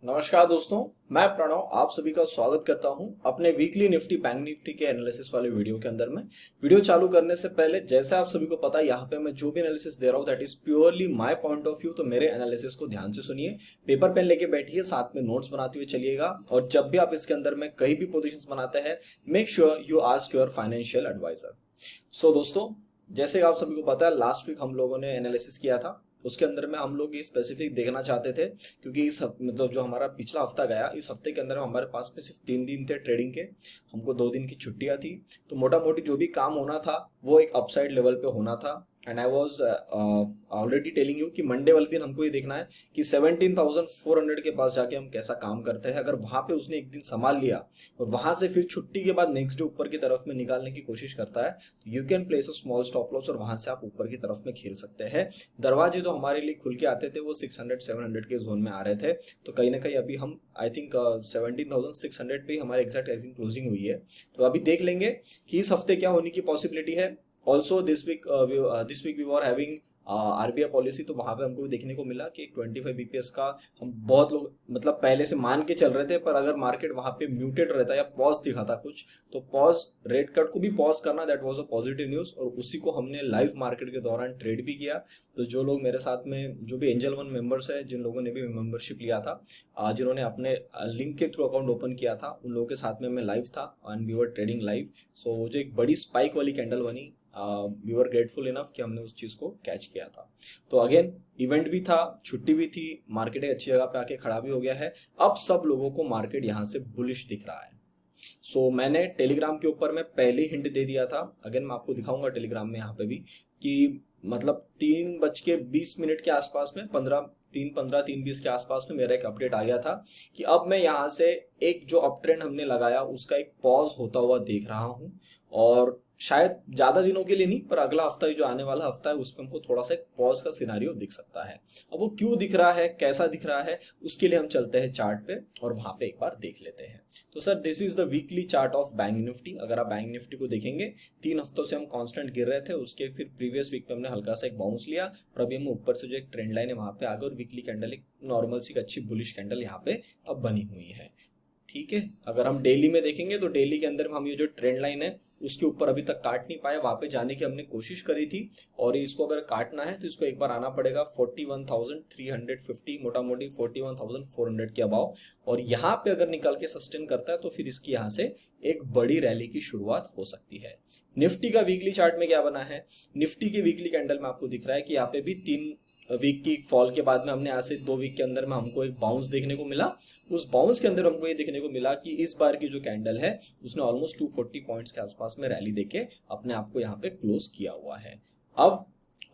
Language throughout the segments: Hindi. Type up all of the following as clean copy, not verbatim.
नमस्कार दोस्तों, मैं प्रणव आप सभी का स्वागत करता हूं अपने वीकली निफ्टी बैंक निफ्टी के एनालिसिस वाले वीडियो के अंदर में। वीडियो चालू करने से पहले जैसे आप सभी को पता है यहाँ पे मैं जो भी एनालिसिस दे रहा हूँ that is purely my point of view. तो मेरे एनालिसिस को ध्यान से सुनिए, पेपर पेन लेके बैठिए, साथ में नोट्स बनाते हुए चलिएगा। और जब भी आप इसके अंदर में कहीं भी पोजिशन बनाते हैं, make sure you ask your financial advisor. So दोस्तों, जैसे आप सभी को पता है लास्ट वीक हम लोगों ने एनालिसिस किया था, उसके अंदर में हम लोग ये स्पेसिफिक देखना चाहते थे क्योंकि इस मतलब जो हमारा पिछला हफ्ता गया, इस हफ्ते के अंदर हमारे पास में सिर्फ 3 दिन थे ट्रेडिंग के, हमको 2 दिन की छुट्टियां थी। तो मोटा मोटी जो भी काम होना था वो एक अपसाइड लेवल पे होना था। And I was already telling you कि मंडे वाले दिन हमको ये देखना है कि 17,400 के पास जाके हम कैसा काम करते हैं। अगर वहां पे उसने एक दिन संभाल लिया और वहां से फिर छुट्टी के बाद नेक्स्ट डे ऊपर की तरफ में निकालने की कोशिश करता है तो you can place a small stop loss और वहां से आप ऊपर की तरफ में खेल सकते हैं। दरवाजे तो हमारे लिए खुल के आते थे, वो 600-700 के जोन में आ रहे थे। तो कहीं ना कहीं अभी हम आई थिंक 17,600 पे हमारे एग्जैक्ट क्लोजिंग हुई है। तो अभी देख लेंगे कि इस हफ्ते क्या होने की पॉसिबिलिटी है। Also this week we were having RBI policy, तो वहां पे हमको भी देखने को मिला कि 25 बीपीएस का हम बहुत लोग मतलब पहले से मान के चल रहे थे, पर अगर मार्केट वहां पे म्यूटेड रहता या पॉज दिखाता कुछ, तो पॉज रेट कट को भी पॉज करना that was a positive news. और उसी को हमने लाइव मार्केट के दौरान ट्रेड भी किया। तो जो लोग मेरे साथ में जो भी एंजल वन मेंबर्स है, जिन लोगों ने भी मेंबरशिप लिया था, जिन्होंने अपने लिंक के थ्रू अकाउंट ओपन किया था, उन लोगों के साथ में मैं लाइव था and we were trading live. So वो जो एक बड़ी स्पाइक वाली कैंडल बनी, वी वर ग्रेटफुल इनफ कि हमने उस चीज को कैच किया था। तो अगेन इवेंट भी था, छुट्टी भी थी, मार्केट एक अच्छी जगह पे आके खड़ा भी हो गया है। अब सब लोगों को मार्केट यहाँ से बुलिश दिख रहा है। सो मैंने टेलीग्राम के ऊपर में पहले हिंट दे दिया था, अगेन मैं आपको दिखाऊंगा टेलीग्राम में यहाँ पे भी, कि मतलब 3:20 के आसपास में 3:20 के आसपास में मेरा एक अपडेट आ गया था कि अब मैं यहाँ से एक जो अप ट्रेंड हमने लगाया उसका एक पॉज होता हुआ देख रहा हूँ। और शायद ज्यादा दिनों के लिए नहीं, पर अगला हफ्ता जो आने वाला हफ्ता है उसमें हमको थोड़ा सा एक पॉज का सिनारियो दिख सकता है। अब वो क्यों दिख रहा है, कैसा दिख रहा है, उसके लिए हम चलते हैं चार्ट पे और वहां पे एक बार देख लेते हैं। तो sir this is the weekly chart of bank Nifty. अगर आप बैंक निफ्टी को देखेंगे, 3 हफ्तों से हम कांस्टेंट गिर रहे थे, उसके फिर प्रीवियस वीक में हमने हल्का सा एक बाउंस लिया और अभी हम ऊपर से जो एक ट्रेंड लाइन है वहां पे आ गए और वीकली कैंडल एक नॉर्मल सी अच्छी बुलिश कैंडल यहाँ पे अब बनी हुई है। ठीक है, अगर हम डेली में देखेंगे तो डेली के अंदर हम ये जो ट्रेंड लाइन है उसके ऊपर अभी तक काट नहीं पाए, वहां पे जाने की हमने कोशिश करी थी। और इसको अगर काटना है तो इसको एक बार आना पड़ेगा 41,350, मोटा मोटी 41,400 के अबाव। और यहाँ पे अगर निकल के सस्टेन करता है तो फिर इसकी यहाँ से एक बड़ी रैली की शुरुआत हो सकती है। निफ्टी का वीकली चार्ट में क्या बना है, निफ्टी की वीकली कैंडल में आपको दिख रहा है कि यहाँ पे भी 3 वीक की फॉल के बाद में हमने आज से 2 वीक के अंदर में हमको एक बाउंस देखने को मिला। उस बाउंस के अंदर हमको ये देखने को मिला कि इस बार की जो कैंडल है उसने ऑलमोस्ट 240 पॉइंट्स के आसपास में रैली देके अपने आप को यहाँ पे क्लोज किया हुआ है। अब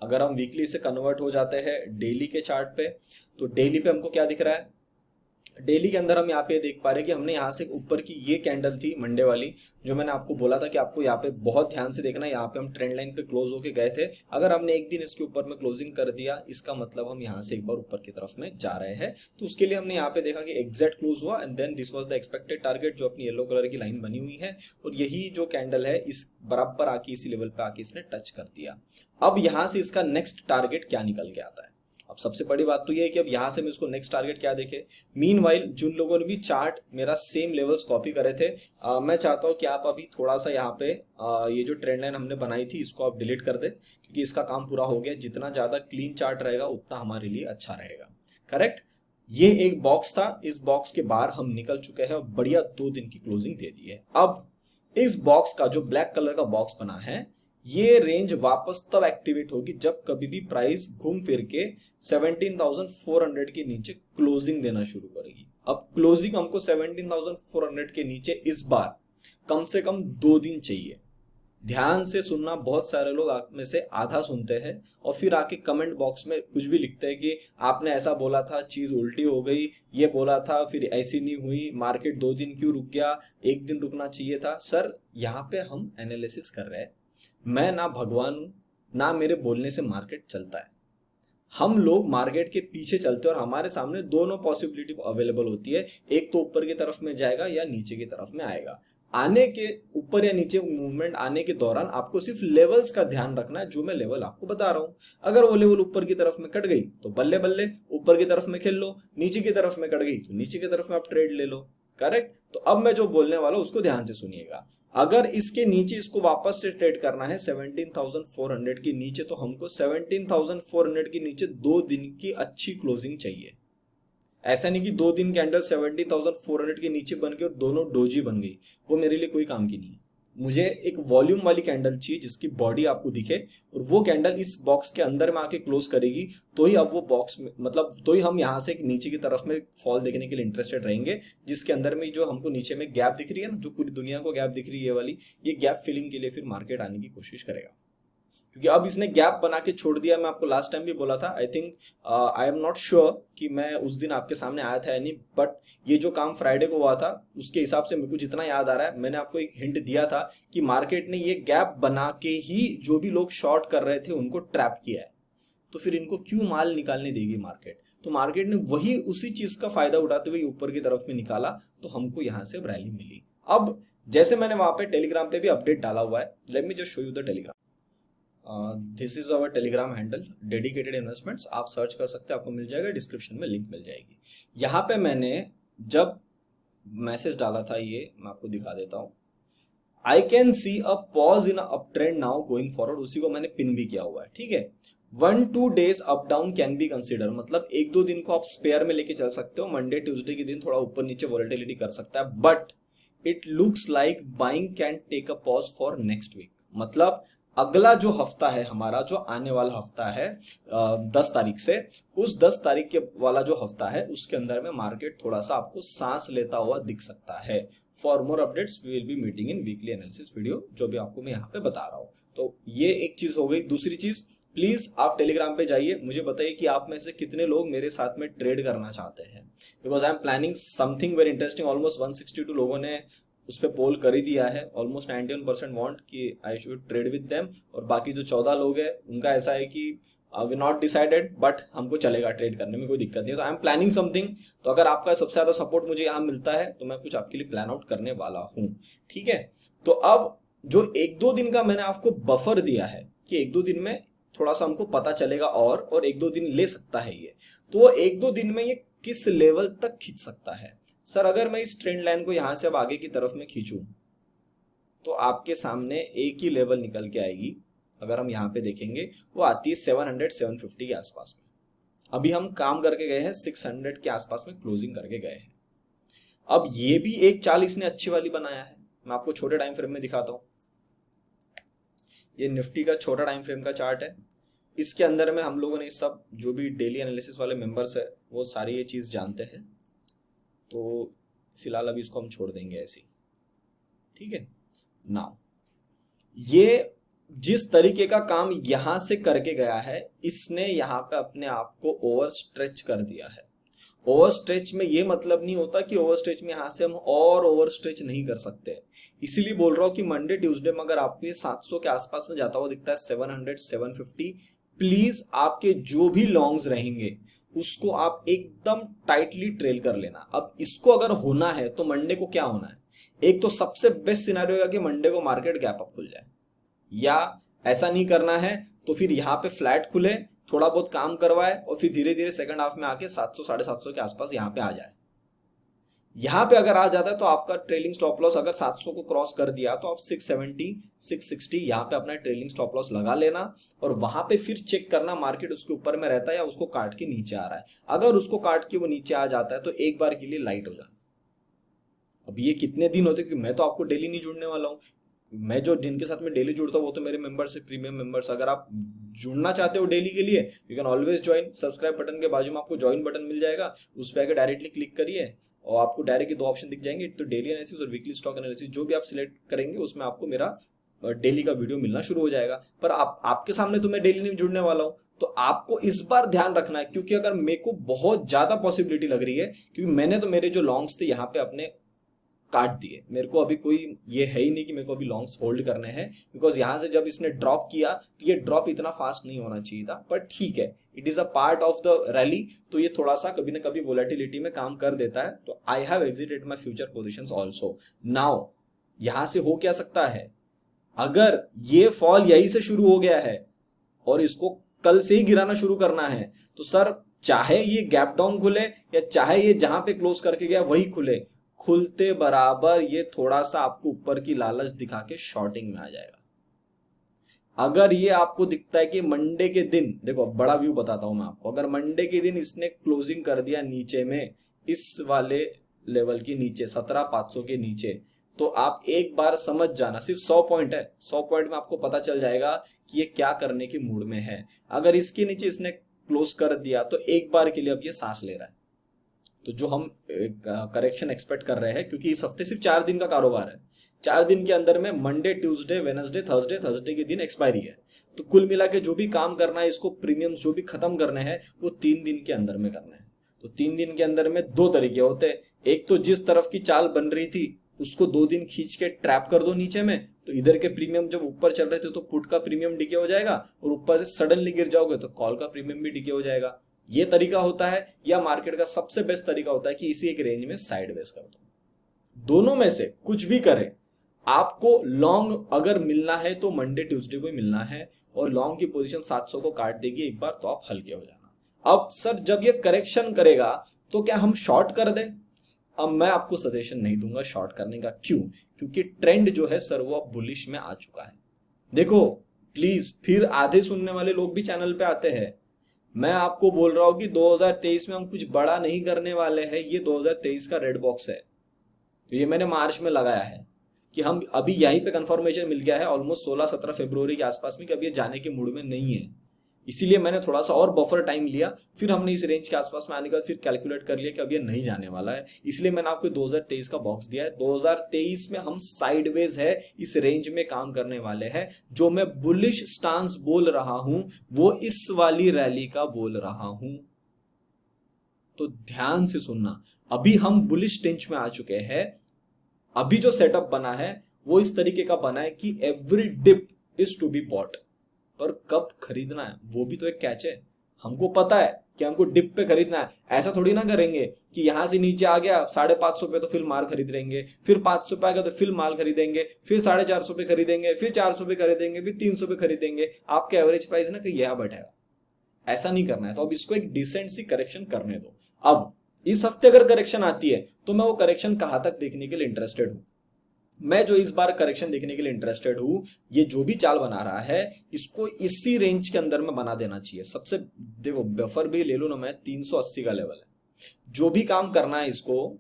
अगर हम वीकली से कन्वर्ट हो जाते हैं डेली के चार्ट पे, तो डेली पे हमको क्या दिख रहा है, डेली के अंदर हम यहाँ पे देख पा रहे हैं कि हमने यहाँ से ऊपर की ये कैंडल थी मंडे वाली, जो मैंने आपको बोला था कि आपको यहाँ पे बहुत ध्यान से देखना है। यहाँ पे हम ट्रेंड लाइन पे क्लोज होके गए थे, अगर हमने एक दिन इसके ऊपर में क्लोजिंग कर दिया इसका मतलब हम यहाँ से एक बार ऊपर की तरफ में जा रहे हैं। तो उसके लिए हमने यहाँ पे देखा कि एग्जैक्ट क्लोज हुआ and then this was the expected target, जो अपनी येलो कलर की लाइन बनी हुई है। और यही जो कैंडल है इस बराबर आके इसी लेवल पे आके इसने टच कर दिया। अब यहाँ से इसका नेक्स्ट टारगेट क्या निकल के आता है। अब सबसे बड़ी बात तो ये है कि अब यहां से मैं इसको नेक्स्ट टारगेट क्या देखे। मीनवाइल जिन लोगों ने भी चार्ट मेरा सेम लेवल्स कॉपी करे थे, मैं चाहता हूं कि आप अभी थोड़ा सा यहाँ पे ये जो ट्रेंड लाइन हमने बनाई थी इसको आप डिलीट कर दे, क्योंकि इसका काम पूरा हो गया। जितना ज्यादा क्लीन चार्ट रहेगा उतना हमारे लिए अच्छा रहेगा। करेक्ट, ये एक बॉक्स था, इस बॉक्स के बाहर हम निकल चुके हैं और बढ़िया 2 दिन की क्लोजिंग दे दी है। अब इस बॉक्स का जो ब्लैक कलर का बॉक्स बना है, ये रेंज वापस तब एक्टिवेट होगी जब कभी भी प्राइस घूम फिर के 17,400 के नीचे क्लोजिंग देना शुरू करेगी। अब क्लोजिंग हमको 17,400 के नीचे इस बार कम से कम 2 दिन चाहिए। ध्यान से सुनना, बहुत सारे लोग आप में से आधा सुनते हैं और फिर आके कमेंट बॉक्स में कुछ भी लिखते हैं कि आपने ऐसा बोला था, चीज उल्टी हो गई, ये बोला था फिर ऐसी नहीं हुई, मार्केट 2 दिन क्यों रुक गया, एक दिन रुकना चाहिए था। सर यहाँ पे हम एनालिसिस कर रहे हैं, मैं ना भगवान हूं, ना मेरे बोलने से मार्केट चलता है। हम लोग मार्केट के पीछे चलते हैं और हमारे सामने दोनों पॉसिबिलिटी अवेलेबल होती है, एक तो ऊपर की तरफ में जाएगा या नीचे की तरफ में आएगा। आने के ऊपर या नीचे मूवमेंट आने के दौरान आपको सिर्फ लेवल्स का ध्यान रखना है, जो मैं लेवल आपको बता रहा हूं। अगर वो लेवल ऊपर की तरफ में कट गई तो बल्ले बल्ले, ऊपर की तरफ में खेल लो, नीचे की तरफ में कट गई तो नीचे की तरफ में आप ट्रेड ले लो। करेक्ट। तो अब मैं जो बोलने वाला हूं उसको ध्यान से सुनिएगा। अगर इसके नीचे इसको वापस से ट्रेड करना है 17,400 के नीचे, तो हमको 17,400 के नीचे 2 दिन की अच्छी क्लोजिंग चाहिए। ऐसा नहीं कि 2 दिन कैंडल 17,400 के नीचे बन गई और दोनों डोजी बन गई, वो मेरे लिए कोई काम की नहीं है। मुझे एक वॉल्यूम वाली कैंडल चाहिए जिसकी बॉडी आपको दिखे, और वो कैंडल इस बॉक्स के अंदर में आके क्लोज करेगी, तो ही अब वो बॉक्स में मतलब तो ही हम यहाँ से नीचे की तरफ में फॉल देखने के लिए इंटरेस्टेड रहेंगे, जिसके अंदर में जो हमको नीचे में गैप दिख रही है ना, जो पूरी दुनिया को गैप दिख रही है ये वाली, ये गैप फिलिंग के लिए फिर मार्केट आने की कोशिश करेगा। क्योंकि अब इसने गैप बना के छोड़ दिया। मैं आपको लास्ट टाइम भी बोला था, I think I am not sure कि मैं उस दिन आपके सामने आया था या नहीं, बट ये जो काम फ्राइडे को हुआ था उसके हिसाब से मेरे को जितना याद आ रहा है, मैंने आपको एक हिंट दिया था कि मार्केट ने ये गैप बना के ही जो भी लोग शॉर्ट कर रहे थे उनको ट्रैप किया है, तो फिर इनको क्यों माल निकालने देगी मार्केट। तो मार्केट ने वही उसी चीज का फायदा उठाते हुए ऊपर की तरफ में निकाला, तो हमको यहां से रैली मिली। अब जैसे मैंने वहां पे टेलीग्राम पे भी अपडेट डाला हुआ है, let me just show you the Telegram. This is our Telegram handle, dedicated investments. आप सर्च कर सकते हैं, आपको मिल जाएगा, डिस्क्रिप्शन में लिंक मिल जाएगी। यहाँ पे मैंने जब मैसेज डाला था, ये मैं आपको दिखा देता हूँ, I can see a pause in up trend now going forward, उसी को मैंने पिन भी किया हुआ है। ठीक है, 1-2 days up down can be consider, मतलब 1-2 दिन को आप स्पेयर में लेके चल सकते हो। मंडे ट्यूसडे के दिन थोड़ा ऊपर नीचे वॉलेटिलिटी कर सकता है, but it looks like buying can take a pause for next week. मतलब अगला जो हफ्ता है हमारा, जो आने वाला हफ्ता है 10 तारीख से, उस 10 तारीख के वाला जो हफ्ता है उसके अंदर में मार्केट थोड़ा सा आपको सांस लेता हुआ दिख सकता है। For more updates we will be meeting in weekly analysis video, जो भी आपको मैं यहाँ पे बता रहा हूँ। तो ये एक चीज हो गई। दूसरी चीज, प्लीज आप टेलीग्राम पे जाइए, मुझे बताइए कि आप में से कितने लोग मेरे साथ में ट्रेड करना चाहते हैं, because I am planning something very interesting. Almost 162 लोगों ने उस पर पोल कर ही दिया है। ऑलमोस्ट 91% वांट कि I should trade with them, और बाकी जो 14 लोग हैं उनका ऐसा है कि वी नॉट डिसाइडेड, बट हमको चलेगा ट्रेड करने में, कोई दिक्कत नहीं है। तो आई एम प्लानिंग समथिंग। तो अगर आपका सबसे ज्यादा सपोर्ट मुझे यहाँ मिलता है तो मैं कुछ आपके लिए प्लान आउट करने वाला हूँ। ठीक है, तो अब जो 1-2 दिन का मैंने आपको बफर दिया है कि 1-2 दिन में थोड़ा सा हमको पता चलेगा, और 1-2 दिन ले सकता है ये, तो 1-2 दिन में ये किस लेवल तक खींच सकता है। सर अगर मैं इस ट्रेंड लाइन को यहां से अब आगे की तरफ में खींचूं तो आपके सामने एक ही लेवल निकल के आएगी। अगर हम यहाँ पे देखेंगे वो आती है 700-750 के आसपास में। अभी हम काम करके गए हैं 600 के आसपास में क्लोजिंग करके गए हैं। अब ये भी एक चाल इसने अच्छी वाली बनाया है। मैं आपको छोटे टाइम फ्रेम में दिखाता हूं। ये निफ्टी का छोटा टाइम फ्रेम का चार्ट है। इसके अंदर में हम लोगों ने सब जो भी डेली एनालिसिस वाले मेंबर्स है वो सारी ये चीज जानते हैं, तो फिलहाल अभी इसको हम छोड़ देंगे ऐसे ही। ठीक है, नाउ ये जिस तरीके का काम यहां से करके गया है, इसने यहां पे अपने आप को ओवर स्ट्रेच कर दिया है। ओवर स्ट्रेच में ये मतलब नहीं होता कि ओवर स्ट्रेच में यहां से हम और ओवर स्ट्रेच नहीं कर सकते। इसीलिए बोल रहा हूं कि मंडे ट्यूसडे में अगर आपको ये 700 के आसपास में जाता हुआ दिखता है, 700-750, प्लीज आपके जो भी लॉन्ग्स रहेंगे उसको आप एकदम टाइटली ट्रेल कर लेना। अब इसको अगर होना है तो मंडे को क्या होना है, एक तो सबसे बेस्ट सिनेरियो है कि मंडे को मार्केट गैप अप खुल जाए, या ऐसा नहीं करना है तो फिर यहाँ पे फ्लैट खुले, थोड़ा बहुत काम करवाए और फिर धीरे धीरे सेकंड हाफ में आके 700-750 के आसपास यहाँ पे आ जाए। यहाँ पे अगर आ जाता है तो आपका ट्रेलिंग स्टॉप लॉस अगर 700 को क्रॉस कर दिया तो आप 670-660 यहाँ पे अपना ट्रेलिंग स्टॉप लॉस लगा लेना, और वहां पे फिर चेक करना मार्केट उसके ऊपर में रहता है या उसको काट के नीचे आ रहा है। अगर उसको काट के वो नीचे आ जाता है तो एक बार के लिए लाइट हो जाता है। अब ये कितने दिन होते, क्योंकि मैं तो आपको डेली नहीं जुड़ने वाला हूँ। मैं जो जिनके साथ में डेली जुड़ता हूँ वो तो मेरे मेंबर्स है, प्रीमियम मेंबर्स। अगर आप जुड़ना चाहते हो डेली के लिए, you can always join. Subscribe button के बाजू में आपको ज्वाइन बटन मिल जाएगा, उस पर आकर डायरेक्टली क्लिक करिए और आपको डायरेक्टली 2 ऑप्शन दिख जाएंगे, तो डेली एनालिसिस और वीकली स्टॉक एनालिसिस। जो भी आप सिलेक्ट करेंगे उसमें आपको मेरा डेली का वीडियो मिलना शुरू हो जाएगा। पर आपके सामने तो मैं डेली नहीं जुड़ने वाला हूँ, तो आपको इस बार ध्यान रखना है, क्योंकि अगर मेरे को बहुत ज्यादा पॉसिबिलिटी लग रही है, क्योंकि मैंने तो मेरे जो लॉन्ग्स थे यहाँ पे अपने काट दिए। मेरे को अभी कोई ये है ही नहीं कि मेरे को अभी लॉन्ग्स होल्ड करने हैं, बिकॉज यहां से जब इसने ड्रॉप किया तो ये ड्रॉप इतना फास्ट नहीं होना चाहिए था। पर ठीक है, it is a part of the rally, तो ये थोड़ा सा कभी ना कभी वोलेटिलिटी में काम कर देता है। तो I have exerted my future positions also. Now यहां से हो क्या सकता है, अगर ये फॉल यहीं से शुरू हो गया है और इसको कल से ही गिराना शुरू करना है, तो सर चाहे ये गैप डाउन खुले या चाहे ये जहां पे क्लोज करके गया वही खुले, खुलते बराबर ये थोड़ा सा आपको ऊपर की लालच दिखा के शॉर्टिंग में आ जाएगा। अगर ये आपको दिखता है कि मंडे के दिन, देखो बड़ा व्यू बताता हूं मैं आपको, अगर मंडे के दिन इसने क्लोजिंग कर दिया नीचे में इस वाले लेवल की नीचे 17,500 के नीचे, तो आप एक बार समझ जाना, सिर्फ 100 पॉइंट है, 100 पॉइंट में आपको पता चल जाएगा कि ये क्या करने की मूड में है। अगर इसके नीचे इसने क्लोज कर दिया तो एक बार के लिए अब ये सांस ले रहा है। तो जो हम करेक्शन एक्सपेक्ट कर रहे हैं, क्योंकि इस हफ्ते सिर्फ 4 दिन का कारोबार है, 4 दिन के अंदर में मंडे, ट्यूसडे, वेडनेसडे, थर्सडे के दिन एक्सपायरी है, तो कुल मिला के जो भी काम करना है, इसको प्रीमियम्स जो भी खत्म करने हैं वो 3 दिन के अंदर में करना है। तो 3 दिन के अंदर में 2 तरीके होते हैं, एक तो जिस तरफ की चाल बन रही थी उसको 2 दिन खींच के ट्रैप कर दो नीचे में, तो इधर के प्रीमियम जब ऊपर चल रहे थे तो पुट का प्रीमियम डिके हो जाएगा, और ऊपर से सडनली गिर जाओगे तो कॉल का प्रीमियम भी डिके हो जाएगा। ये तरीका होता है, या मार्केट का सबसे बेस्ट तरीका होता है कि इसी एक रेंज में साइडवेज कर दो। दोनों में से कुछ भी करें, आपको लॉन्ग अगर मिलना है तो मंडे ट्यूसडे को ही मिलना है, और लॉन्ग की पोजीशन 700 को काट देगी एक बार, तो आप हल्के हो जाना। अब सर जब ये करेक्शन करेगा तो क्या हम शॉर्ट कर दें? अब मैं आपको सजेशन नहीं दूंगा शॉर्ट करने का। क्यों? क्योंकि ट्रेंड जो है सर वो अब बुलिश में आ चुका है। देखो प्लीज, फिर आधे सुनने वाले लोग भी चैनल पे आते हैं, मैं आपको बोल रहा हूं कि 2023 में हम कुछ बड़ा नहीं करने वाले हैं, ये 2023 का रेड बॉक्स है। तो ये मैंने मार्च में लगाया है कि हम अभी यहीं पे कंफर्मेशन मिल गया है ऑलमोस्ट 16-17 फरवरी के आसपास में कि अब ये जाने के मूड में नहीं है, इसीलिए मैंने थोड़ा सा और बफर टाइम लिया, फिर हमने इस रेंज के आसपास में आने के बाद फिर कैलकुलेट कर लिया कि अब ये नहीं जाने वाला है, इसलिए मैंने आपको 2023 का बॉक्स दिया है। 2023 में हम साइडवेज है इस रेंज में काम करने वाले हैं। जो मैं बुलिश स्टांस बोल रहा हूं वो इस वाली रैली का बोल रहा हूं, तो ध्यान से सुनना। अभी हम बुलिश टेंच में आ चुके हैं, अभी जो सेटअप बना है वो इस तरीके का बना है कि every dip is to be bought, पर कब खरीदना है वो भी तो एक कैच है। हमको पता है कि हमको डिप पे खरीदना है, ऐसा थोड़ी ना करेंगे कि यहां से नीचे आ गया 550 पे तो फिर माल खरीद लेंगे, फिर 500 पे आ गया तो फिर माल खरीदेंगे, फिर 450 पे खरीदेंगे, फिर 400 पे खरीदेंगे, फिर 300 पे खरीदेंगे, आपके एवरेज प्राइस ना कहीं यह बैठेगा। ऐसा नहीं करना है। तो अब इसको एक डिसेंट सी करेक्शन करने दो। अब इस हफ्ते अगर करेक्शन आती है तो मैं वो करेक्शन कहां तक देखने के लिए इंटरेस्टेड हूं। मैं जो इस बार करेक्शन देखने के लिए इंटरेस्टेड हूं, ये जो भी चाल बना रहा है इसको इसी रेंज के अंदर में बना देना चाहिए। सबसे देखो बफर भी ले लो ना, मैं 380 का लेवल है, जो भी काम करना है इसको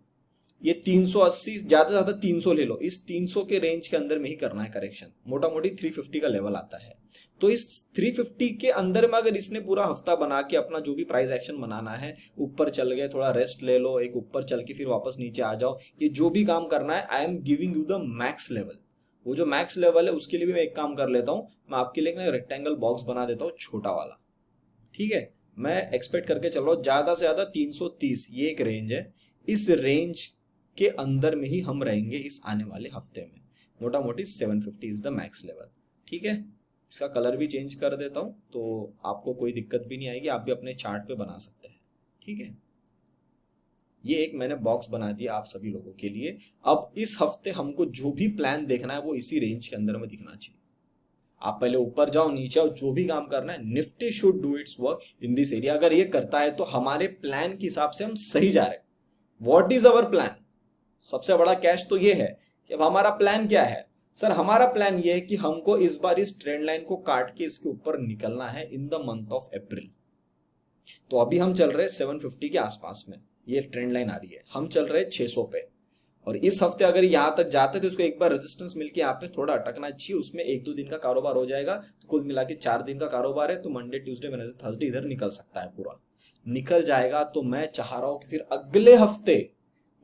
ये 380 ज्यादा से ज्यादा 300 ले लो, इस 300 के रेंज के अंदर में ही करना है करेक्शन। मोटा मोटी 350 का लेवल आता है, तो इस 350 के अंदर में अगर इसने पूरा हफ्ता बना के अपना जो भी प्राइस एक्शन बनाना है, ऊपर चल गए थोड़ा रेस्ट ले लो, एक ऊपर चल के फिर वापस नीचे आ जाओ, ये जो भी काम करना है I am giving you the max level. वो जो मैक्स लेवल है उसके लिए भी मैं एक काम कर लेता हूं, मैं आपके लिए रेक्टेंगल बॉक्स बना देता हूं छोटा वाला, ठीक है। मैं एक्सपेक्ट करके चल रहा हूं ज्यादा से ज्यादा 330, ये एक रेंज है, इस रेंज के अंदर में ही हम रहेंगे इस आने वाले हफ्ते में। मोटा मोटी 750 इज द मैक्स लेवल, ठीक है। इसका कलर भी चेंज कर देता हूं तो आपको कोई दिक्कत भी नहीं आएगी, आप भी अपने चार्ट पे बना सकते हैं, ठीक है। ये एक मैंने बॉक्स बना दिया आप सभी लोगों के लिए। अब इस हफ्ते हमको जो भी प्लान देखना है वो इसी रेंज के अंदर में दिखना चाहिए। आप पहले ऊपर जाओ नीचे आओ, जो भी काम करना है, Nifty should do it's work in this area. अगर ये करता है तो हमारे प्लान के हिसाब से हम सही जा रहे हैं। What is our plan? सबसे बड़ा कैश तो ये है कि अब हमारा प्लान क्या है। सर हमारा प्लान ये है कि हमको इस बार इस ट्रेंड लाइन को काट के इसके ऊपर निकलना है in the month of April. तो अभी हम चल रहे हैं 750 के आसपास में, ये ट्रेंड लाइन आ रही है, हम चल रहे हैं 600 पे, और इस हफ्ते अगर यहां तक जाते तो उसको एक बार रेजिस्टेंस मिलके यहाँ पे थोड़ा अटकना चाहिए, उसमें 1-2 दिन का कारोबार हो जाएगा, तो कुल मिला के 4 दिन का कारोबार है, तो मंडे ट्यूसडे वेडनेसडे थर्सडे इधर निकल सकता है, पूरा निकल जाएगा। तो मैं चाह रहा हूं कि फिर अगले हफ्ते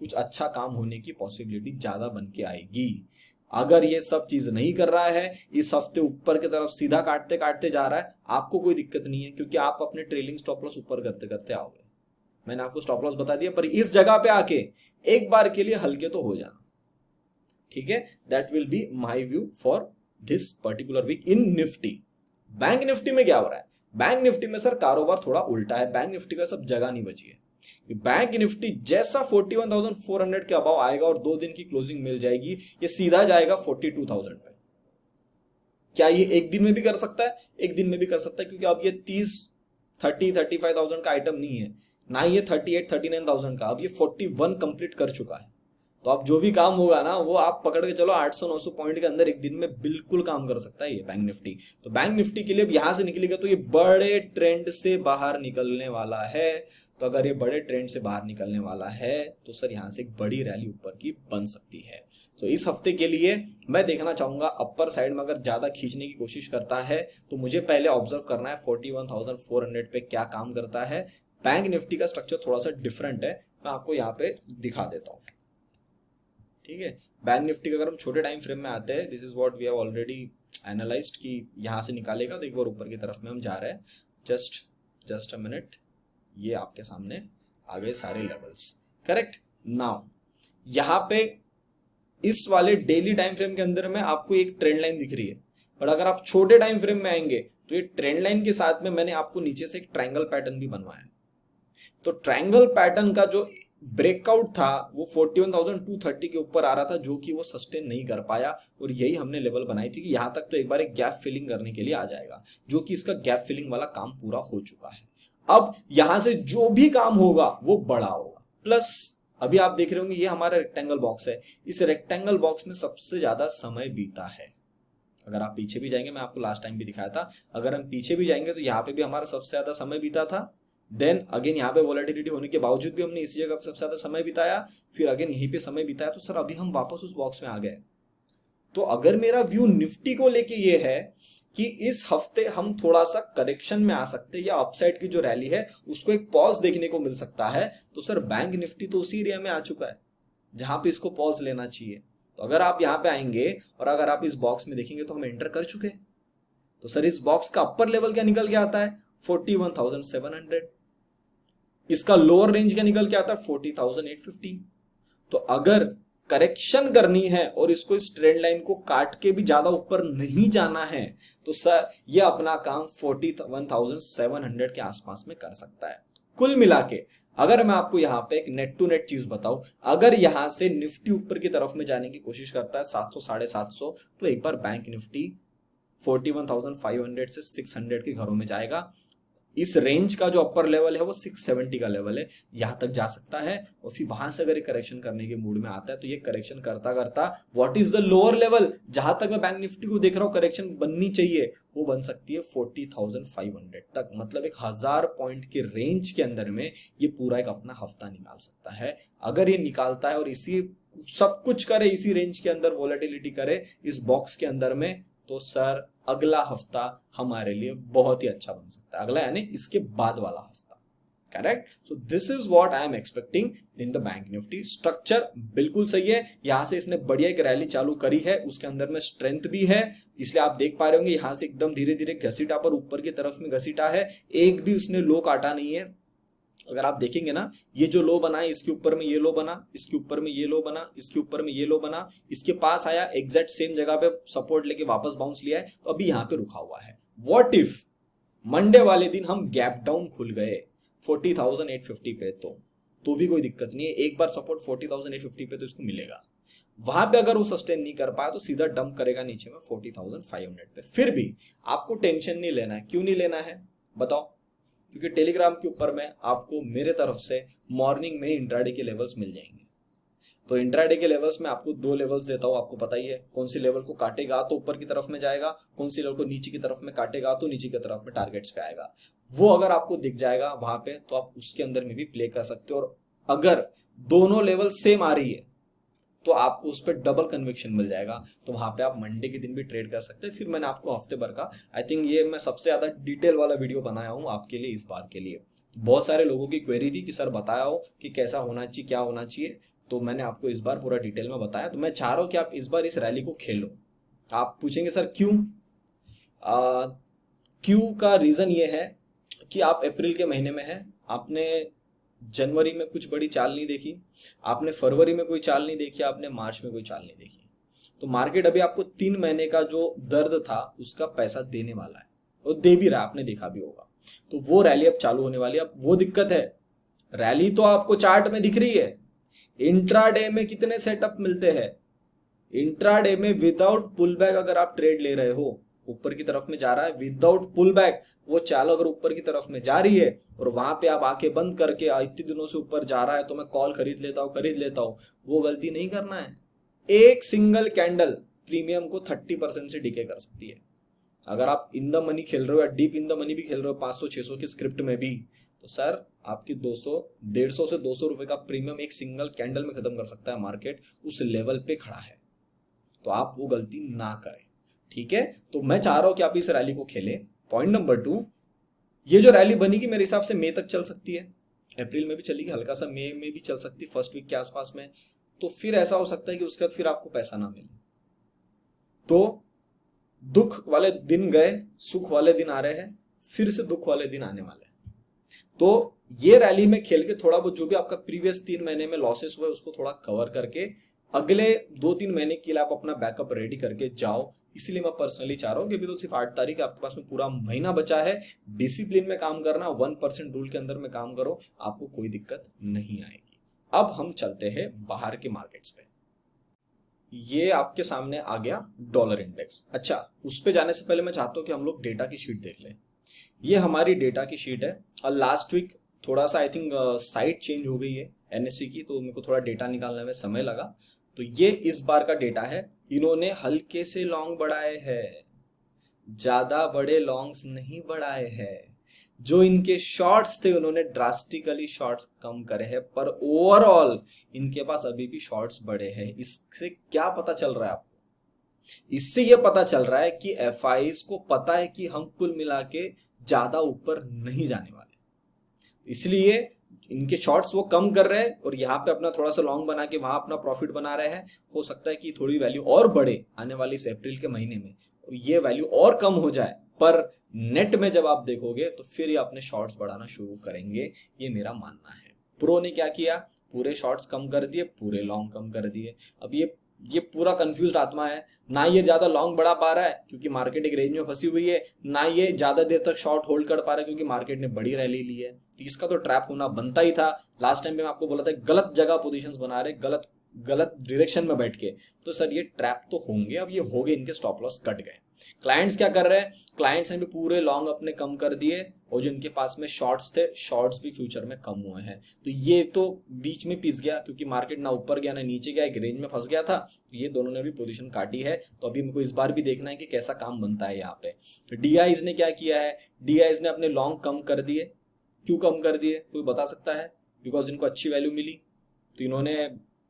कुछ अच्छा काम होने की पॉसिबिलिटी ज्यादा बन के आएगी। अगर ये सब चीज नहीं कर रहा है, इस हफ्ते ऊपर की तरफ सीधा काटते काटते जा रहा है, आपको कोई दिक्कत नहीं है, क्योंकि आप अपने ट्रेलिंग स्टॉप लॉस ऊपर करते करते आओगे। मैंने आपको स्टॉप लॉस बता दिया, पर इस जगह पे आके एक बार के लिए हल्के तो हो जाना, ठीक है। That will be my view for this particular week in Nifty. Bank Nifty में क्या हो रहा है? बैंक निफ्टी में सर कारोबार थोड़ा उल्टा है, बैंक निफ्टी का सब जगह नहीं बची है। बैंक निफ्टी जैसा 41,400 के अबाव आएगा और 2 दिन की क्लोजिंग मिल जाएगी, ये सीधा जाएगा 42,000 पे। क्या ये एक दिन में भी कर सकता है? एक दिन में भी कर सकता है, क्योंकि अब ये 35,000 का आइटम नहीं है, ना ये 39,000 का, अब ये 41 कंप्लीट कर चुका है। तो अब जो भी काम होगा ना, वो आप पकड़ के चलो 800-900 पॉइंट के अंदर एक दिन में बिल्कुल काम कर सकता है ये बैंक निफ्टी। तो बैंक निफ्टी के लिए यहां से निकलेगा तो ये बड़े ट्रेंड से बाहर निकलने वाला है। तो अगर ये बड़े ट्रेंड से बाहर निकलने वाला है तो सर यहाँ से एक बड़ी रैली ऊपर की बन सकती है। तो इस हफ्ते के लिए मैं देखना चाहूंगा अपर साइड में अगर ज्यादा खींचने की कोशिश करता है तो मुझे पहले ऑब्जर्व करना है 41,400 पे क्या काम करता है। बैंक निफ्टी का स्ट्रक्चर थोड़ा सा डिफरेंट है, मैं आपको यहाँ पे दिखा देता हूँ। ठीक है, बैंक निफ्टी का अगर हम छोटे टाइम फ्रेम में आते हैं, this is what we have already analysed कि यहाँ से निकालेगा तो एक बार ऊपर की तरफ में हम जा रहे हैं। जस्ट अ मिनट, ये आपके सामने आ गए सारे लेवल्स। करेक्ट। नाउ यहाँ पे इस वाले डेली टाइम फ्रेम के अंदर में आपको एक ट्रेंड लाइन दिख रही है, पर अगर आप छोटे टाइम फ्रेम में आएंगे तो ये ट्रेंड लाइन के साथ में मैंने आपको नीचे से एक ट्रायंगल पैटर्न भी बनवाया। तो ट्रायंगल पैटर्न का जो ब्रेकआउट था वो 41,230 के ऊपर आ रहा था, जो कि वो सस्टेन नहीं कर पाया, और यही हमने लेवल बनाई थी कि यहां तक तो एक बार एक गैप फिलिंग करने के लिए आ जाएगा, जो कि इसका गैप फिलिंग वाला काम पूरा हो चुका है। अब यहां से जो भी काम होगा वो बड़ा होगा। प्लस अभी आप देख रहे होंगे ये हमारा रेक्टेंगल बॉक्स है, इस रेक्टेंगल बॉक्स में सबसे ज्यादा समय बीता है। अगर आप पीछे भी जाएंगे, मैं आपको लास्ट टाइम भी दिखाया था, अगर हम पीछे भी जाएंगे तो यहाँ पे भी हमारा सबसे ज्यादा समय बीता था। देन अगेन यहाँ पे वोलेटिलिटी होने के बावजूद भी हमने इसी जगह सबसे ज्यादा समय बिताया, फिर अगेन यहीं पे समय बिताया। तो सर अभी हम वापस उस बॉक्स में आ गए। तो अगर मेरा व्यू निफ्टी को लेके ये है कि इस हफ्ते हम थोड़ा सा करेक्शन में आ सकते हैं या अपसाइड की जो रैली है उसको एक पॉज देखने को मिल सकता है, तो सर बैंक निफ्टी तो उसी एरिया में आ चुका है जहां पे इसको पॉज लेना चाहिए। तो अगर आप यहाँ पे आएंगे और अगर आप इस बॉक्स में देखेंगे तो हम एंटर कर चुके हैं। तो सर इस बॉक्स का अपर लेवल क्या निकल के आता है? 41,700। इसका लोअर रेंज क्या निकल के आता है? 40,850। तो अगर करेक्शन करनी है और इसको इस ट्रेंड लाइन को काट के भी ज्यादा ऊपर नहीं जाना है तो सर ये अपना काम 41,700 के आसपास में कर सकता है। कुल मिला के अगर मैं आपको यहाँ पे एक नेट टू नेट चीज बताऊं, अगर यहां से निफ्टी ऊपर की तरफ में जाने की कोशिश करता है 700 750, तो एक बार बैंक निफ्टी 41,500 से 600 के घरों में जाएगा। इस रेंज का जो अपर लेवल है वो 670 का लेवल है, यहां तक जा सकता है। और फिर वहां से अगर ये करेक्शन करने के मूड में आता है तो ये करेक्शन करता करता what is the lower level जहां तक मैं बैंक निफ्टी को देख रहा हूं करेक्शन बननी चाहिए, वो बन सकती है 40,500 तक। मतलब 1,000 पॉइंट के रेंज के अंदर में ये पूरा एक अपना हफ्ता निकाल सकता है। अगर ये निकालता है और इसी सब कुछ करे, इसी रेंज के अंदर वोलेटिलिटी करे इस बॉक्स के अंदर में, तो सर अगला हफ्ता हमारे लिए बहुत ही अच्छा बन सकता है। अगला यानी इसके बाद वाला हफ्ता। Correct. So this is what I am expecting in the bank Nifty. Structure बिल्कुल सही है, यहां से इसने बढ़िया एक रैली चालू करी है, उसके अंदर में स्ट्रेंथ भी है, इसलिए आप देख पा रहे होंगे यहां से एकदम धीरे धीरे घसीटा पर ऊपर की तरफ में घसीटा है, एक भी उसने लो काटा नहीं है। अगर आप देखेंगे ना, ये जो लो बना है इसके ऊपर में ये लो बना, इसके ऊपर में ये लो बना, इसके ऊपर में ये लो बना, इसके पास आया एग्जैक्ट सेम जगह पे सपोर्ट लेके वापस बाउंस लिया है, तो अभी यहाँ पे रुका हुआ है। व्हाट इफ मंडे वाले दिन हम गैप डाउन खुल गए 40,850 पे, तो भी कोई दिक्कत नहीं है, एक बार सपोर्ट 40,850 पे तो इसको मिलेगा। वहां पे अगर वो सस्टेन नहीं कर पाया तो सीधा डंप करेगा नीचे में 40,500 पे। फिर भी आपको टेंशन नहीं लेना है। क्यों नहीं लेना है बताओ? क्योंकि टेलीग्राम के ऊपर में आपको मेरे तरफ से मॉर्निंग में इंट्राडे के लेवल्स मिल जाएंगे। तो इंट्राडे के लेवल्स में आपको 2 लेवल्स देता हूं, आपको पता ही है कौन सी लेवल को काटेगा तो ऊपर की तरफ में जाएगा, कौन सी लेवल को नीचे की तरफ में काटेगा तो नीचे की तरफ में टारगेट्स पे आएगा। वो अगर आपको दिख जाएगा वहां पे तो आप उसके अंदर में भी प्ले कर सकते हो। और अगर दोनों लेवल सेम आ रही है तो आपको उस पर डबल कन्विक्शन मिल जाएगा, तो वहां पे आप मंडे के दिन भी ट्रेड कर सकते हैं। फिर मैंने आपको हफ्ते भर का, आई थिंक ये मैं सबसे ज्यादा डिटेल वाला वीडियो बनाया हूं आपके लिए इस बार के लिए। बहुत सारे लोगों की क्वेरी थी कि सर बताया हो कि कैसा होना चाहिए, क्या होना चाहिए, तो मैंने आपको इस बार पूरा डिटेल में बताया। तो मैं चाह रहा हूं कि आप इस बार इस रैली को खेलो। आप पूछेंगे सर क्यों? क्यों का रीजन ये है कि आप अप्रैल के महीने में हैं, आपने जनवरी में कुछ बड़ी चाल नहीं देखी, आपने फरवरी में कोई चाल नहीं देखी, आपने मार्च में कोई चाल नहीं देखी। तो मार्केट अभी आपको 3 महीने का जो दर्द था उसका पैसा देने वाला है और दे भी रहा है, आपने देखा भी होगा। तो वो रैली अब चालू होने वाली है। अब वो दिक्कत है, रैली तो आपको चार्ट में दिख रही है। इंट्राडे में कितने सेटअप मिलते हैं? इंट्राडे में विदाउट पुल बैक अगर आप ट्रेड ले रहे हो, ऊपर की तरफ में जा रहा है विदाउट पुल बैक, वो चाल अगर ऊपर की तरफ में जा रही है और वहां पे आप आंखें बंद करके इतने दिनों से ऊपर जा रहा है तो मैं कॉल खरीद लेता हूं, वो गलती नहीं करना है। एक सिंगल कैंडल प्रीमियम को 30% से डिके कर सकती है। अगर आप इन द मनी खेल रहे हो या डीप इन द मनी भी खेल रहे हो 500-600 की स्क्रिप्ट में भी, तो सर आपकी 150 से 200 रुपए का प्रीमियम एक सिंगल कैंडल में खत्म कर सकता है मार्केट। उस लेवल पे खड़ा है, तो आप वो गलती ना करें। ठीक है, तो मैं चाह रहा हूं कि आप इस रैली को खेलें। पॉइंट नंबर 2, ये जो रैली बनेगी मेरे हिसाब से मई तक चल सकती है, अप्रैल में भी चलेगी, हल्का सा मई में भी चल सकती है, फर्स्ट वीक के आसपास में। तो फिर ऐसा हो सकता है कि उसके बाद फिर आपको पैसा ना मिले। तो दुख वाले दिन गए, सुख वाले दिन आ रहे हैं, फिर से दुख वाले दिन आने वाले हैं। तो ये रैली में खेल के थोड़ा बहुत जो भी आपका प्रीवियस 3 महीने में लॉसेस हुए उसको थोड़ा कवर करके अगले 2-3 महीने के लिए आप अपना बैकअप रेडी करके जाओ। इसलिए मैं पर्सनली चाह रहा हूँ कि अभी तो सिर्फ 8 तारीख आपके पास में पूरा महीना बचा है। डिसिप्लिन में काम करना, 1% रूल के अंदर में काम करो, आपको कोई दिक्कत नहीं आएगी। अब हम चलते हैं बाहर के मार्केट्स पे। ये आपके सामने आ गया डॉलर इंडेक्स। अच्छा, उस पे जाने से पहले मैं चाहता हूँ कि हम लोग डेटा की शीट देख लें। ये हमारी डेटा की शीट है और लास्ट वीक थोड़ा सा आई थिंक साइट चेंज हो गई है एनएससी की, तो मेरे को थोड़ा डेटा निकालने में समय लगा। तो ये इस बार का डेटा है। इन्होंने हल्के से लॉन्ग बढ़ाए हैं, ज्यादा बड़े लॉन्ग्स नहीं बढ़ाए हैं। जो इनके शॉर्ट्स थे उन्होंने ड्रास्टिकली शॉर्ट्स कम करे हैं, पर ओवरऑल इनके पास अभी भी शॉर्ट्स बढ़े हैं। इससे क्या पता चल रहा है आपको? इससे यह पता चल रहा है कि एफआईज को पता है कि हम कुल मिला के ज्यादा ऊपर नहीं जाने वाले, इसलिए इनके शॉर्ट्स वो कम कर रहे हैं और यहाँ पे अपना थोड़ा सा लॉन्ग बना के वहां अपना प्रॉफिट बना रहे हैं। हो सकता है कि थोड़ी वैल्यू और बढ़े आने वाली इस अप्रैल के महीने में, ये वैल्यू और कम हो जाए, पर नेट में जब आप देखोगे तो फिर ये अपने शॉर्ट्स बढ़ाना शुरू करेंगे, ये मेरा मानना है। प्रो ने क्या किया? पूरे शॉर्ट्स कम कर दिए, पूरे लॉन्ग कम कर दिए। अब ये पूरा कंफ्यूज्ड आत्मा है, ना ये ज्यादा लॉन्ग बढ़ा पा रहा है क्योंकि मार्केट एक रेंज में फंसी हुई है, ना ये ज्यादा देर तक शॉर्ट होल्ड कर पा रहा है क्योंकि मार्केट ने बड़ी रैली ली है। तो इसका तो ट्रैप होना बनता ही था। लास्ट टाइम में आपको बोला था गलत जगह पोजीशंस बना रहे, गलत डायरेक्शन में बैठ के, तो सर ये ट्रैप तो होंगे। अब ये हो गए, इनके स्टॉप लॉस कट गए। क्लाइंट्स क्या कर रहे हैं? क्लाइंट्स ने भी पूरे लॉन्ग अपने कम कर दिए और जो इनके पास में शॉर्ट्स थे, शॉर्ट्स भी फ्यूचर में कम हुए हैं। तो ये तो बीच में पिस गया क्योंकि मार्केट ना ऊपर गया ना नीचे गया, एक रेंज में फंस गया था। तो ये दोनों ने भी पोजीशन काटी है। तो अभी मेरे को इस बार भी देखना है कि कैसा काम बनता है यहाँ पे। तो डीआईज ने क्या किया है? डीआईज ने अपने लॉन्ग कम कर दिए। क्यों कम कर दिए कोई बता सकता है? बिकॉज इनको अच्छी वैल्यू मिली, तो इन्होंने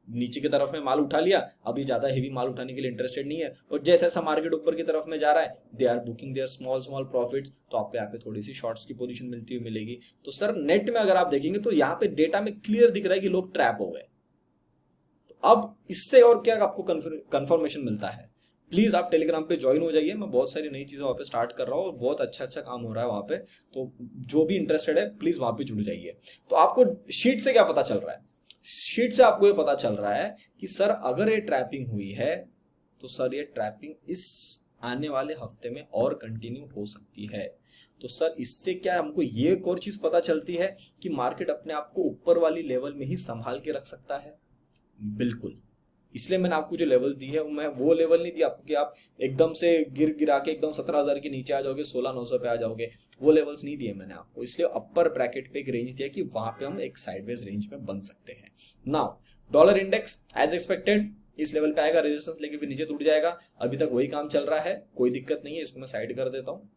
नीचे की तरफ में माल उठा लिया। अभी ज्यादा हेवी माल उठाने के लिए इंटरेस्टेड नहीं है और जैसे जैसा मार्केट ऊपर की तरफ में जा रहा है, they are booking their small profits, तो आपको यहाँ पे थोड़ी सी शॉर्ट्स की पोजीशन मिलती हुई मिलेगी। तो सर नेट में अगर आप देखेंगे तो यहाँ पे डेटा में क्लियर दिख रहा है कि लोग ट्रैप हो गए। तो अब इससे और क्या आपको कंफर्मेशन मिलता है? प्लीज आप टेलीग्राम पे ज्वाइन हो जाइए। मैं बहुत सारी नई चीजें वहां पे स्टार्ट कर रहा हूँ और बहुत अच्छा काम हो रहा है वहां पे। तो जो भी इंटरेस्टेड है प्लीज वहां पे जुड़ जाइए। तो आपको शीट से क्या पता चल रहा है? शीट से आपको ये पता चल रहा है कि सर अगर ये ट्रैपिंग हुई है तो सर ये ट्रैपिंग इस आने वाले हफ्ते में और कंटिन्यू हो सकती है। तो सर इससे क्या हमको ये एक और चीज पता चलती है कि मार्केट अपने आप को ऊपर वाली लेवल में ही संभाल के रख सकता है। बिल्कुल, इसलिए मैंने आपको जो लेवल दी है मैं वो लेवल नहीं दी आपको कि आप एकदम से गिरा के एकदम 17,000 के नीचे आ जाओगे, 16,900 पे आ जाओगे। वो लेवल्स नहीं दिए मैंने आपको, इसलिए अपर ब्रैकेट पे एक रेंज दिया कि वहां पे हम एक साइडवेज रेंज में बन सकते हैं। Now dollar index as expected इस लेवल पे आएगा, रेजिस्टेंस लेके फिर नीचे टूट जाएगा। अभी तक वही काम चल रहा है, कोई दिक्कत नहीं है, इसको मैं साइड कर देता हूँ।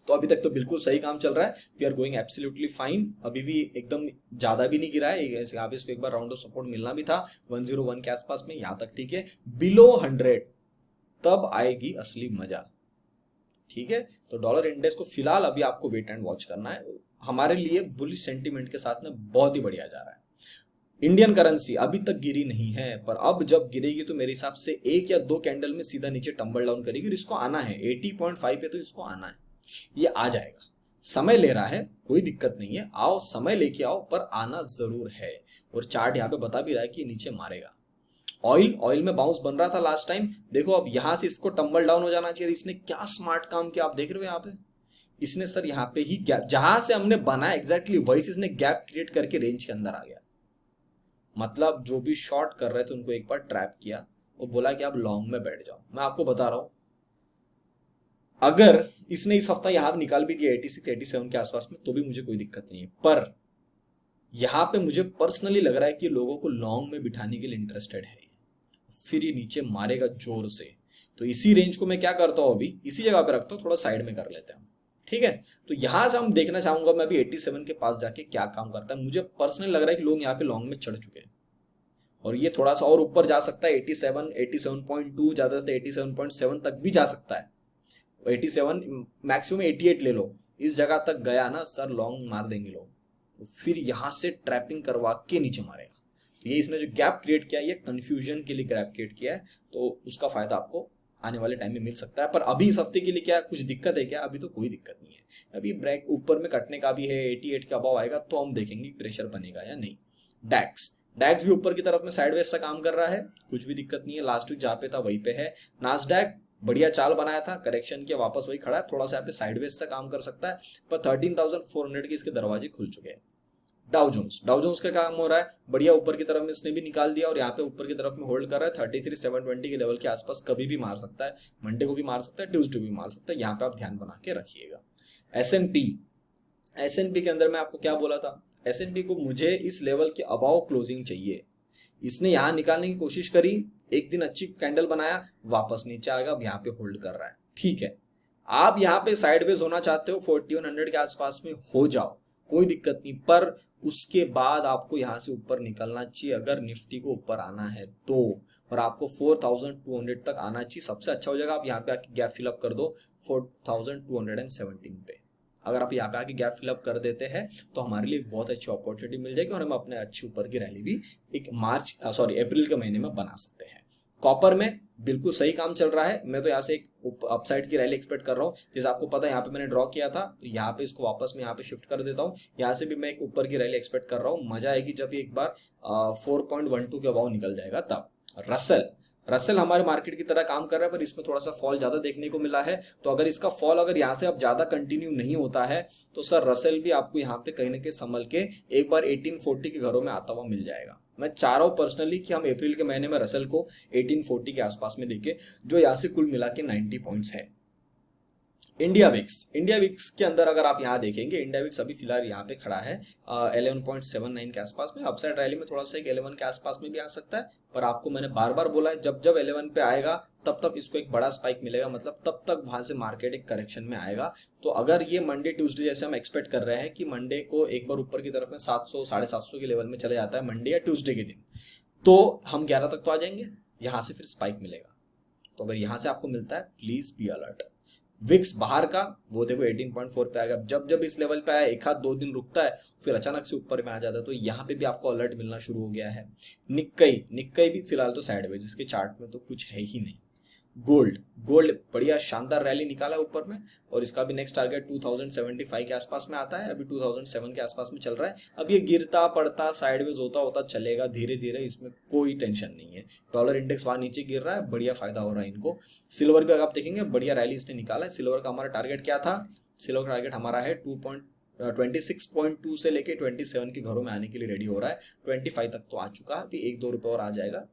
तो अभी तक तो बिल्कुल सही काम चल रहा है, we are going absolutely fine. अभी भी एकदम ज्यादा भी नहीं गिरा है, यहाँ पे इसको एक बार राउंड ऑफ सपोर्ट मिलना भी था 101 के आसपास में, यहाँ तक ठीक है। बिलो 100 तब आएगी असली मजा। ठीक है, तो डॉलर इंडेक्स को फिलहाल अभी आपको वेट एंड वॉच करना है। हमारे लिए बुलिश सेंटीमेंट के साथ में बहुत ही बढ़िया जा रहा है। इंडियन करेंसी अभी तक गिरी नहीं है, पर अब जब गिरेगी तो मेरे हिसाब से 1 या 2 कैंडल में सीधा नीचे टंबल डाउन करेगी और इसको आना है 80.5 पे, तो इसको आना है, ये आ जाएगा। समय ले रहा है, कोई दिक्कत नहीं है, आओ समय लेके आओ, पर आना जरूर है। और चार्ट यहाँ पे बता भी रहा है कि नीचे मारेगा। ऑयल में बाउंस बन रहा था लास्ट टाइम, देखो अब यहां से इसको टंबल डाउन हो जाना चाहिए। इसने क्या स्मार्ट काम किया, आप देख रहे हो यहाँ पे इसने सर यहाँ पे ही गैप, जहां से हमने बना एग्जैक्टली वही से इसने गैप क्रिएट करके रेंज के अंदर आ गया। मतलब जो भी शॉर्ट कर रहे थे उनको एक बार ट्रैप किया और बोला कि आप लॉन्ग में बैठ जाओ। मैं आपको बता रहा हूं, अगर इसने इस हफ्ता यहां निकाल भी दिया 86 87 के आसपास में तो भी मुझे कोई दिक्कत नहीं है, पर यहां पे मुझे पर्सनली लग रहा है कि लोगों को लॉन्ग में बिठाने के लिए इंटरेस्टेड है, फिर ये नीचे मारेगा जोर से। तो इसी रेंज को मैं क्या करता हूं, अभी इसी जगह पे रखता हूं, थोड़ा साइड में कर लेते हैं, ठीक है। तो यहां से हम देखना चाहूंगा मैं अभी 87 के पास जाके क्या काम करता है। मुझे पर्सनली लग रहा है कि लोग यहाँ पे लॉन्ग में चढ़ चुके हैं और ये थोड़ा सा और ऊपर जा सकता है, 87 87.2 ज्यादा से 87.7 तक भी जा सकता है। 87 मैक्सिमम 88 ले लो, इस जगह तक गया ना सर, लॉन्ग मार देंगे लोग, तो फिर यहां से ट्रैपिंग करवा के नीचे मारेगा। तो ये इसने जो गैप क्रिएट किया है, ये कंफ्यूजन के लिए गैप क्रिएट किया है, तो उसका फायदा आपको आने वाले टाइम में मिल सकता है। पर अभी इस हफ्ते के लिए क्या कुछ दिक्कत है क्या? अभी तो कोई दिक्कत नहीं है। अभी ब्रेक ऊपर में कटने का भी है, 88 के अबाव आएगा तो हम देखेंगे प्रेशर बनेगा या नहीं। डैक्स भी ऊपर की तरफ में साइडवेज सा काम कर रहा है, कुछ भी दिक्कत नहीं है, लास्ट वीक जहां पे था वहीं पे है। नास्डैक बढ़िया चाल बनाया था, करेक्शन किया, वापस वही खड़ा है, थोड़ा सा यहाँ पे साइडवेज सा काम कर सकता है, पर 13,400 के इसके दरवाजे खुल चुके हैं। डाउ जोन्स का काम हो रहा है बढ़िया, ऊपर की तरफ में इसने भी निकाल दिया और यहाँ पे ऊपर की तरफ में होल्ड कर रहा है 33,720 के लेवल के आसपास, कभी भी मार सकता है, मंडे को भी मार सकता है, ट्यूसडे भी मार सकता है, यहाँ पे आप ध्यान बना के रखिएगा। एसएनपी के अंदर मैं आपको क्या बोला था, एसएनपी को मुझे इस लेवल के अबाव क्लोजिंग चाहिए। इसने यहां निकालने की कोशिश करी, एक दिन अच्छी कैंडल बनाया, वापस नीचे आ गया, अब यहाँ पे होल्ड कर रहा है, ठीक है। आप यहाँ पे साइडवेज होना चाहते हो 4100 के आसपास में हो जाओ, कोई दिक्कत नहीं, पर उसके बाद आपको यहां से ऊपर निकलना चाहिए अगर निफ्टी को ऊपर आना है तो, और आपको 4200 तक आना चाहिए। सबसे अच्छा हो जाएगा आप यहाँ पे आके गैप फिलअप कर दो 4217 पे। अगर आप यहाँ पे आके गैप फिलअप कर देते हैं तो हमारे लिए बहुत अच्छी अपॉर्चुनिटी मिल जाएगी और हम अपने अच्छी ऊपर की रैली भी एक अप्रैल के महीने में बना सकते हैं। कॉपर में बिल्कुल सही काम चल रहा है, मैं तो यहाँ से एक अपसाइड की रैली एक्सपेक्ट कर रहा हूँ। जैसे आपको पता है यहाँ पे मैंने ड्रॉ किया था, तो यहाँ पे इसको वापस मैं यहाँ पे शिफ्ट कर देता हूँ, यहाँ से भी मैं एक ऊपर की रैली एक्सपेक्ट कर रहा हूँ। मजा आएगी जब एक बार 4.12 के अबाव निकल जाएगा तब। रसल हमारे मार्केट की तरह काम कर रहा है, पर इसमें थोड़ा सा फॉल ज्यादा देखने को मिला है, तो अगर इसका फॉल अगर यहाँ से अब ज्यादा कंटिन्यू नहीं होता है तो सर रसल भी आपको यहाँ पे कहीं ना कहीं संभल के एक बार 1840 के घरों में आता हुआ मिल जाएगा। मैं चाह रहा हूं पर्सनली कि हम अप्रैल के महीने में रसल को 1840 के आसपास में देखें, जो यहाँ से कुल मिला के 90 पॉइंट्स है। इंडिया विक्स के अंदर अगर आप यहाँ देखेंगे, इंडिया विक्स अभी फिलहाल यहाँ पे खड़ा है 11.79 के आसपास में। अपसाइड रैली में थोड़ा सा एक 11 के आसपास में भी आ सकता है, पर आपको मैंने बार बार बोला है जब 11 पे आएगा तब इसको एक बड़ा स्पाइक मिलेगा, मतलब तब वहां से मार्केट एक करेक्शन में आएगा। तो अगर ये मंडे ट्यूसडे जैसे हम एक्सपेक्ट कर रहे हैं कि मंडे को एक बार ऊपर की तरफ में 700 750 के लेवल में चले जाता है मंडे या ट्यूसडे के दिन, तो हम 11 तक तो आ जाएंगे, यहाँ से फिर स्पाइक मिलेगा। तो अगर यहाँ से आपको मिलता है प्लीज बी अलर्ट। विक्स बाहर का वो देखो 18.4 पे आएगा, जब इस लेवल पे आया एक हाथ 2 दिन रुकता है फिर अचानक से ऊपर में आ जाता है, तो यहाँ पे भी आपको अलर्ट मिलना शुरू हो गया है। निक्कई भी फिलहाल तो साइडवेज, इसके चार्ट में तो कुछ है ही नहीं। गोल्ड बढ़िया शानदार रैली निकाला ऊपर में, और इसका भी नेक्स्ट टारगेट 2075 के आसपास में आता है, अभी 2007 के आसपास में चल रहा है। अब ये गिरता पड़ता साइडवेज होता चलेगा धीरे धीरे, इसमें कोई टेंशन नहीं है। डॉलर इंडेक्स वहां नीचे गिर रहा है, बढ़िया फायदा हो रहा है इनको। सिल्वर भी अगर आप देखेंगे बढ़िया रैली इसने निकाला है। सिल्वर का हमारा टारगेट क्या था, सिल्वर का टारगेट हमारा है 26.2 से लेके 27 के घरों में आने के लिए रेडी हो रहा है। 25 तक तो आ चुका है, अभी 1-2 रुपए और आ जाएगा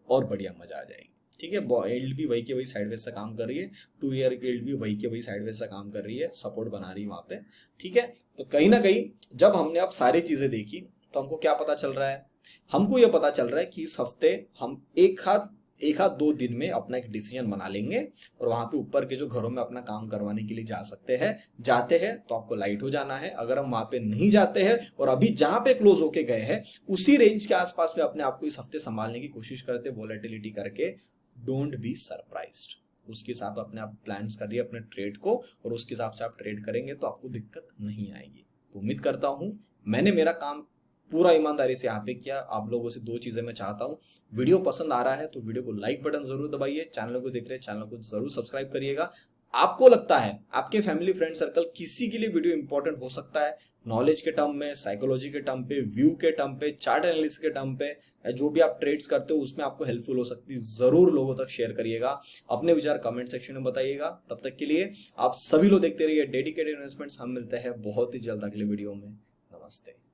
और बढ़िया मजा आ जाएगी, ठीक है। यील्ड भी वही के वही साइडवेज से काम कर रही है, 2 ईयर की यील्ड भी वही के वही साइडवेज से काम कर रही है, सपोर्ट बना रही है वहां पे, ठीक है। तो कहीं ना कहीं जब हमने अब सारी चीजें देखी तो हमको क्या पता चल रहा है, हमको ये पता चल रहा है कि इस हफ्ते हम एक हाथ 2 दिन में अपना एक डिसीजन बना लेंगे और वहां पे ऊपर के जो घरों में अपना काम करवाने के लिए जा सकते हैं। जाते हैं तो आपको लाइट हो जाना है, अगर हम वहां पे नहीं जाते हैं और अभी जहां पे क्लोज होके गए हैं उसी रेंज के आसपास में अपने आप को इस हफ्ते संभालने की कोशिश करते, वॉलेटिलिटी करके, डोंट बी सरप्राइज्ड। उसके हिसाब अपने आप प्लान्स करिए अपने ट्रेड को, और उसके हिसाब से आप ट्रेड करेंगे तो आपको दिक्कत नहीं आएगी। तो उम्मीद करता हूं मैंने मेरा काम पूरा ईमानदारी से यहाँ पे किया। आप लोगों से 2 चीजें मैं चाहता हूँ, वीडियो पसंद आ रहा है तो वीडियो को लाइक बटन जरूर दबाइए, चैनल को देख रहे हैं चैनल को जरूर सब्सक्राइब करिएगा। आपको लगता है आपके फैमिली फ्रेंड सर्कल किसी के लिए वीडियो इंपॉर्टेंट हो सकता है, नॉलेज के टर्म में, साइकोलॉजी के टर्म पे, व्यू के टर्म पे, चार्ट एनालिसिस के टर्म पे, या जो भी आप ट्रेड्स करते हो उसमें आपको हेल्पफुल हो सकती है, जरूर लोगों तक शेयर करिएगा। अपने विचार कमेंट सेक्शन में बताइएगा। तब तक के लिए आप सभी लोग देखते रहिए डेडिकेटेड इन्वेस्टमेंट्स। हम मिलते हैं बहुत ही जल्द अगले वीडियो में। नमस्ते।